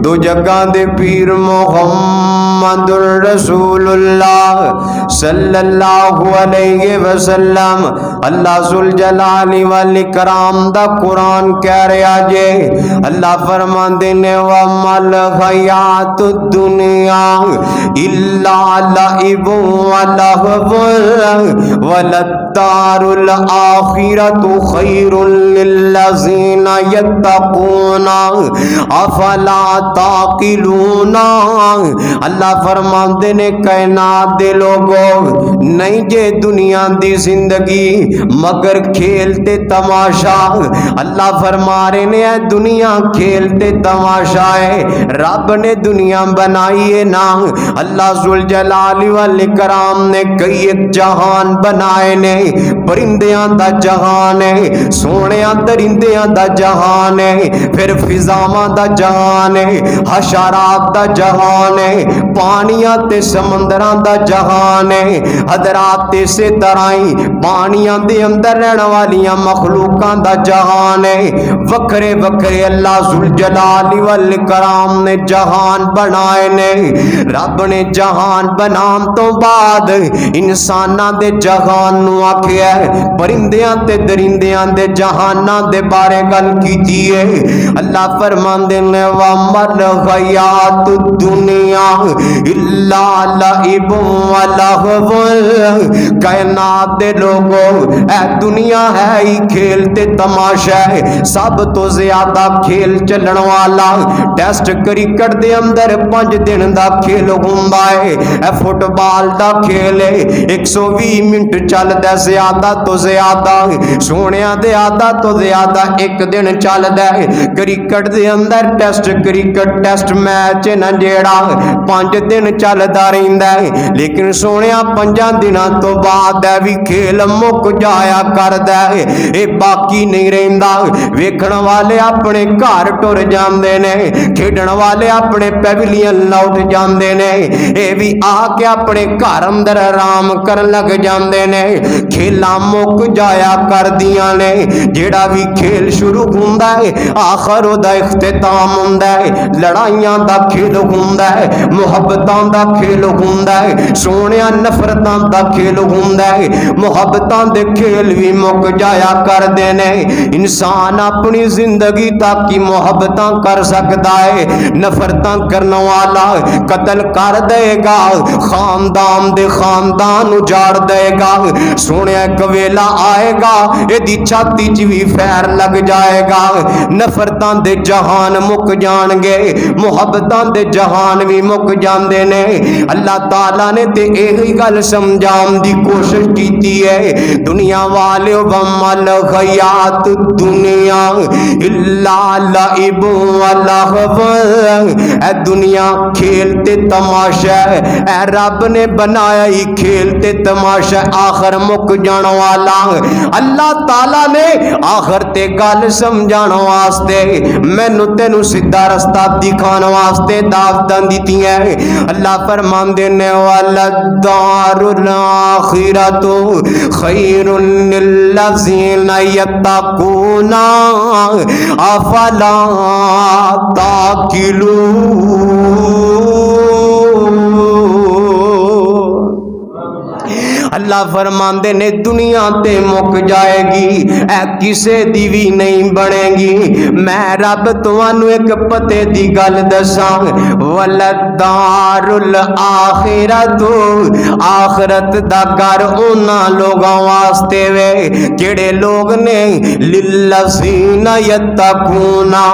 दो जगह दे पीर मुहम्मदुर रसूलुल्लाह सल्लल्लाहु अलैहि वसल्लम अल्लाह जुल जलाली वल इकराम दा कुरान कह रहा जे अल्लाह फरमांदे ने वमल हयातुद दुनिया इल्ला लइबु व लहवुन वलद्दारुल आखिरतु खैरुल लिल्लज़ीना यत्तक़ूना अफला ताक़िलूना। अल्लाह फरमांदे ने कायनात दे लोगों नहीं जे दुनिया दी जिंदगी मगर खेल ते तमाशा। अल्लाह फरमा रहे ने दुनिया खेल ते तमाशा है। रब ने दुनिया बनाई है ना, अल्लाह जुल जलाली वल इकराम ने कई एक जहान बनाए ने। परिंदियां दा जहान है, सोहणिया दरिंदियां दा जहान है, फिर फिजावां दा जहान है, हशरात दा जहान है, पानियां ते समंदरां दा जहान है। हजरात इसे तरह ही पानियां दे अंदर रहने वालियां मखलूकां दा जहान है। वखरे वखरे अल्लाह जुल जलाली वल इकराम ने जहान बनाए ने। रब ने जहान बनान तो बाद इंसानां दे जहान नू आखिया, परिंदियां ते दरिंदियां दे जहानां दे बारे गल कीती है। अल्लाह फरमांदे ने वमल हयातुद दुनिया इल्ला लइबु व लहवुन। कायनात दे लोगों ऐ दुनिया है ही खेल ते तमाशा है। सब तो ज्यादा खेल चलन वाला टेस्ट क्रिकेट दे अंदर 5 दिन दा खेल हुंदा है। ए फुटबॉल दा खेल है, 120 मिनट चलदा ज्यादा तो ज्यादा, सोहणिया दे आधा तो ज्यादा 1 दिन चलदा है। क्रिकेट दे अंदर टेस्ट क्रिकेट टेस्ट मैच ना जेड़ा 5 दिन चलदा रहिंदा है, लेकिन सोहणिया 5 दिनां तो बाद भी खेल मुक जाया करदा है। ये बाकी नहीं रहिंदा। वेखण वाले अपने घर टुर जांदे ने, खेडण वाले अपने पैविलियन लौट जांदे ने, ये भी आके अपने घर अंदर आराम करन लग जांदे ने। खेलां मुक जाया करदियां ने। जेड़ा भी खेल शुरू हुंदा है आखिर ओदा इख्तिताम हुंदा है। लड़ाइयां दा खेल हुंदा है, मुहब्बतां दा खेल हुंदा है, सोहणिया नफरतां दा खेल हुंदा है। मुहब्बतां दे खेल भी मुक जाया करदे ने। इंसान अपनी जिंदगी तक की मुहब्बतां कर सकता है, नफरतां करने वाला कत्ल कर देगा, खानदान दे खानदान उजाड़ देगा। सोहणिया एक वेला आएगा एदी छाती च भी फैर लग जाएगा। नफरतां दे जहान मुक जाणगे, मुहब्बतां दे जहान भी मुक जांदे ने। अल्लाह ताला ने ते यही गल समझाउण दी कोशिश कीती है। दुनिया वाले वमल हयात दुनिया इल्ला लइबु व लहवुन। ए दुनिया खेल ते तमाशा है। ए रब ने बनाया ही खेल ते तमाशा, आखिर मुक जाने वाला। अल्लाह ताला ने आखिर ते गल समझाण वास्ते मैनू तेनू सीधा रस्ता दिखाने वास्ते दावतां दित्तियां। अल्लाह फरमांदे ने वलद्दारुल आखिरतु खैरुल लिल्लज़ीना यत्तक़ूना अफला ताक़िलून। अल्लाह फरमांदे ने दुनिया ते मुक जाएगी, ऐ किसे दी भी नहीं बनेगी। मैं रब तुहानू एक पते दी गल दसां, वलद्दारुल आखिरतु, आखिरत दा घर उन्हां लोगां वास्ते वे जेड़े लोग ने लिल्लज़ीना यत्तक़ूना,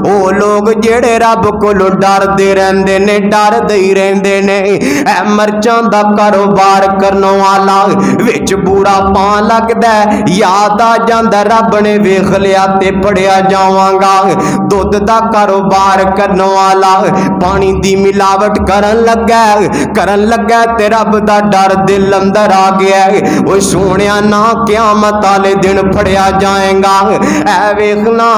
ओ लोग जेड़े रब कोलों डरदे रहंदे ने, डरदे ही रहंदे ने। ऐ मर्चां दा कारोबार करने वाला विच बूढ़ा पान लगदा, याद आ जांदा रब ने वेख लिया ते पड़िया जावांगा। दुध दा कारोबार करने वाला पानी दी मिलावट करन लगा ते रब दा डर दिल अंदर आ गया। ओ सोहणिया ना क़यामत वाले दिन फड़िया जाएगा। ऐ वेखना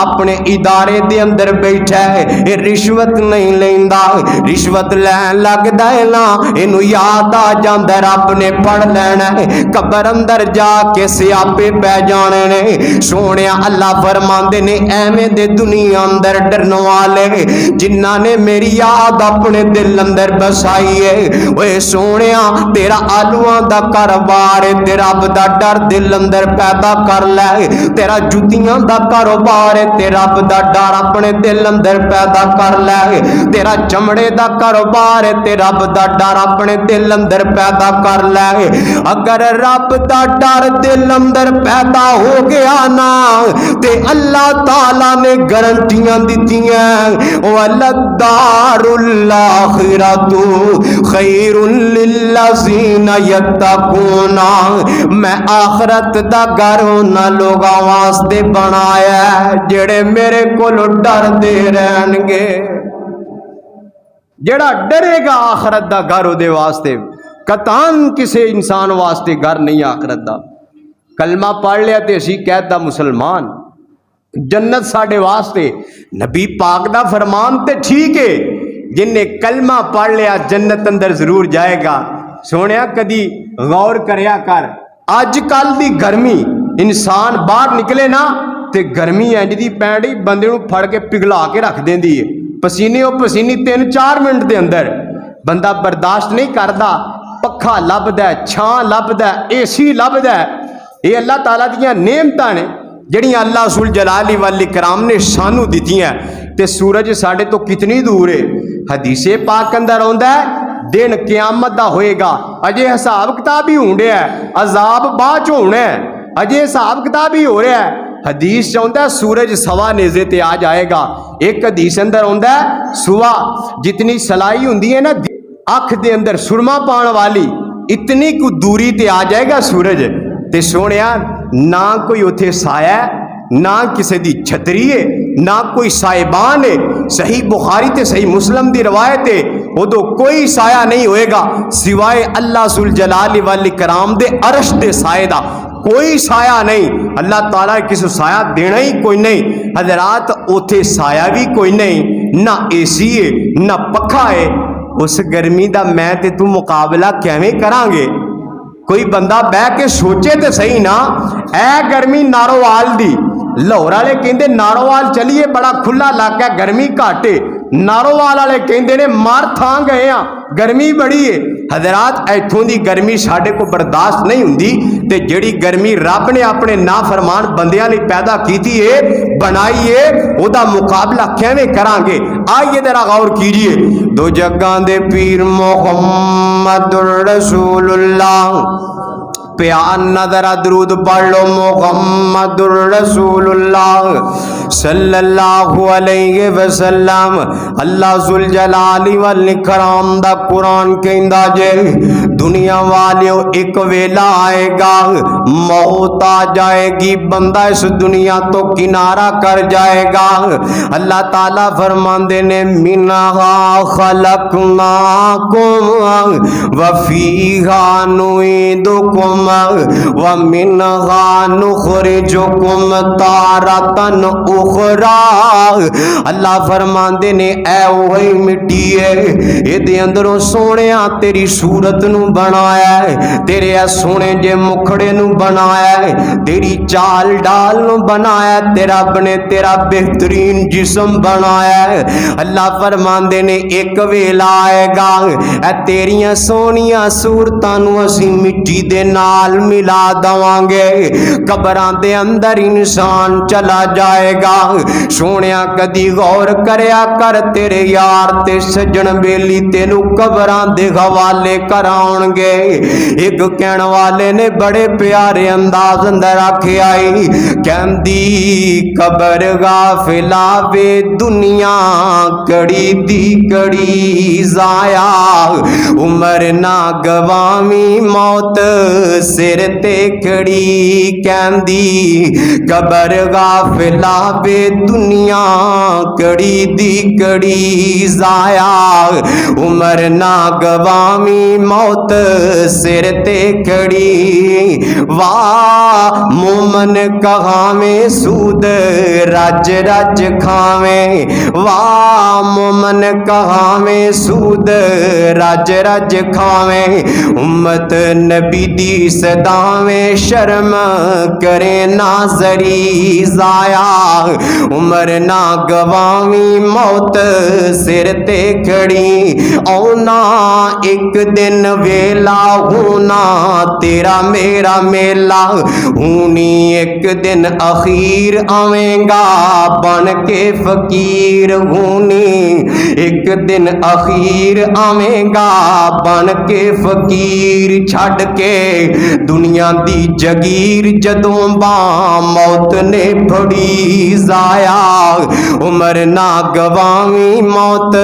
अपने इदारे दे अंदर बैठा है, ये रिश्वत नहीं लैंदा, रिश्वत लैन लगदा है ना, इनू याद आ जांदा रब ने पढ़ देना है, कबर अंदर जाके सियापे पै जाने ने। सोने अल्लाह फरमांदे ने एवें दे दुनिया अंदर डरन वाले जिन्ना ने मेरी याद अपने दिल अंदर बसाई है। ओए सोने तेरा आलूआं दा कारोबार है, ते रब दा डर दिल अंदर पैदा कर ले। तेरा जुतियां दा कारोबार है, ते रब दा डर अपने दिल अंदर पैदा कर ले। तेरा चमड़े दा कारोबार है, ते रब दा डर अपने दिल अंदर पैदा कर ले। अगर रब दा डर दिल अंदर पैदा हो गया ना ते अल्लाह ताला ने गारंटियां दित्तियां, वलद्दारुल आखिरतु खैरुल लिल्लज़ीना यत्तकूना। मैं आखरत दा घर उन्हां लोगां वास्ते बनाया जेड़े मेरे कोलों डरदे रहणगे। जेड़ा डरेगा आखरत दा घर उहदे वास्ते, कतान किसी इंसान वास्ते घर नहीं आखरत दा। कलमा पढ़ लिया तो असी कहता मुसलमान, जन्नत साढ़े वास्ते नबी पाक दा फरमान ते ठीक है, जिन्हें कलमा पढ़ लिया जन्नत अंदर जरूर जाएगा। सोनिया कदी गौर करया कर, अजकल दी गर्मी इंसान बाहर निकले ना ते गर्मी इंज दी पैण दी बंदे नूं फड़ के पिघला के रख देंदी है। पसीने ओ पसीनी 3-4 मिनट के अंदर बंदा बर्दाश्त नहीं करता। पखा लभदा है, छां लभदा है, AC लभदा है। ये अल्लाह ताला दियां नेमतां ने जिहड़ियां अल्लाह सुल जलाली वल इकराम ने सानू दित्तियां। ते सूरज साडे तो कितनी दूर है। हदीसे पाक अंदर आउंदा है दिन क़यामत दा होएगा, अजे हिसाब किताब ही होण डिया है, अजाब बाद च होना है, अजे हिसाब किताब ही हो रहा है। हदीस चाहता है सूरज सवा नेजे ते आ जाएगा। एक हदीस अंदर आउंदा है सुवा जितनी सलाई हुंदी है ना अख दे अंदर सुरमा पाण वाली, इतनी कु दूरी ते आ जाएगा सूरज। ते सोनिया ना कोई उथे साया है, ना किसी दी छतरी है, ना कोई साहिबान है। सही बुखारी ते सही मुस्लिम दी रवायत है, उदो कोई साया नहीं होएगा सिवाय अल्लाह सुल जलाली वल इकराम दे अरश दे साए दा। कोई साया नहीं, अल्लाह ताला किसी साया देना ही कोई नहीं। हजरात उथे साया भी कोई नहीं, ना AC है ना पखा है। उस गर्मी दा मैं ते तू मुकाबला किवें करांगे? कोई बंदा बह के सोचे तो सही ना। ऐ गर्मी नारोवाल दी, लाहौर वाले कहते नारोवाल चलिए बड़ा खुला इलाका है, गर्मी घट है। नारोवाल वाले कहते ने मार थां गए आ, गर्मी बड़ी है। हजरात इत्थों की गर्मी साढ़े को बर्दाश्त नहीं हुंदी, ते जिहड़ी गर्मी रब ने अपने नाफरमान बंदियां लई पैदा कीती है बनाई है, उहदा मुकाबला किवें करांगे? आइए जरा गौर कीजिए। दो जग्गां दे पीर मुहम्मदुर रसूलुल्लाह, प्यार नजरा दरूद पढ़ लो। मुहम्मदुर रसूलुल्लाह सल्लल्लाहु अलैहि वसल्लम। अल्लाह जुल जलाली वल इकराम दा कुरान कहंदा जे दुनिया वालियों एक वेला आएगा, मौत आ जाएगी, बंदा इस दुनिया तो किनारा कर जाएगा। अल्लाह ताला फरमांदे ने मिनहा खलकनाकुम व फीहा नुईदुकुम व मिनहा नुखरिजुकुम तारतन उखरा। अल्लाह फरमांदे ने ऐ वही मिट्टी है, इहदे अंदरों सोहणिया तेरी सूरत नू बनाया है, तेरे सोहणे जे मुखड़े नू बनाया है, तेरी चाल डाल नू बनाया है, तेरा बने तेरा बेहतरीन जिस्म बनाया है। अल्लाह फरमांदे ने एक वेला आएगा ऐ तेरियां सोहणियां सूरतां नू असीं मिट्टी दे नाल मिला दवांगे, कबरां दे अंदर इंसान चला जाएगा। सोहणिया कदी गौर करया कर, तेरे यार ते सज्जन बेली तेनू कबरां दे हवाले कराउणगे। एक कहण वाले ने बड़े प्यारे अंदाज अंदर आखिया कहंदी कबर गाफिला वे दुनिया कड़ी दी कड़ी जाया, उमर ना गवामी मौत सिर ते खड़ी कहंदी कबर गाफिला वे दुनिया कड़ी दी कड़ी जाया उमर ना गवामी मौत सिर ते खड़ी वाह मोमन कहावे सूद रज रज खावे वाह मोमन कहावे सूद रज रज खावे उम्मत नबी दी सदावे शर्म करे ना जरी जाया उमर ना गवावी मौत सिर ते खड़ी औना एक दिन वेला होना तेरा मेरा मेला हूनी एक दिन अखीर आवेगा बन के फकीर हूनी एक दिन अखीर आवेगा बन के फकीर छड़ के दुनिया दी जगीर जदों बा मौत ने फड़ी जाया उमर ना गवावी मौत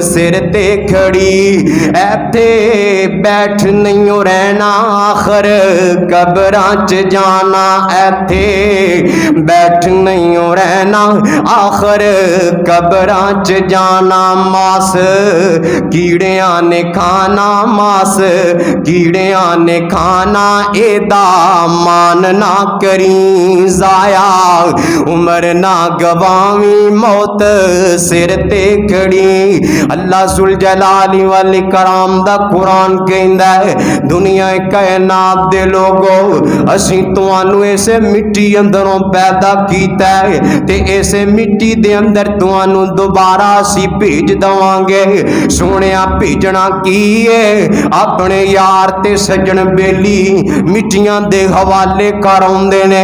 सिर ते खड़ी ऐथे बैठ नहीं रहना आखर कबरां च जाना ऐथे बैठ नहीं रहना आखर कबरां च जाना मास कीड़ियां ने खाना मास कीड़ियां ने खाना एदा मान ना करी जाया उमर ना गवावी मौत सिर ते खड़ी अल्लाह सुल जलाली वल इकराम दा कुरान कहंदा है दुनिया कायनात दे लोगो असीं तुहानू इस मिट्टी अंदरों पैदा कीता है ते इस मिट्टी दे अंदर तुहानू दोबारा असीं भेज दवांगे सोहणिया भेजना की है अपने यार ते सज्जन बेली मिट्टियां दे हवाले कर आउंदे ने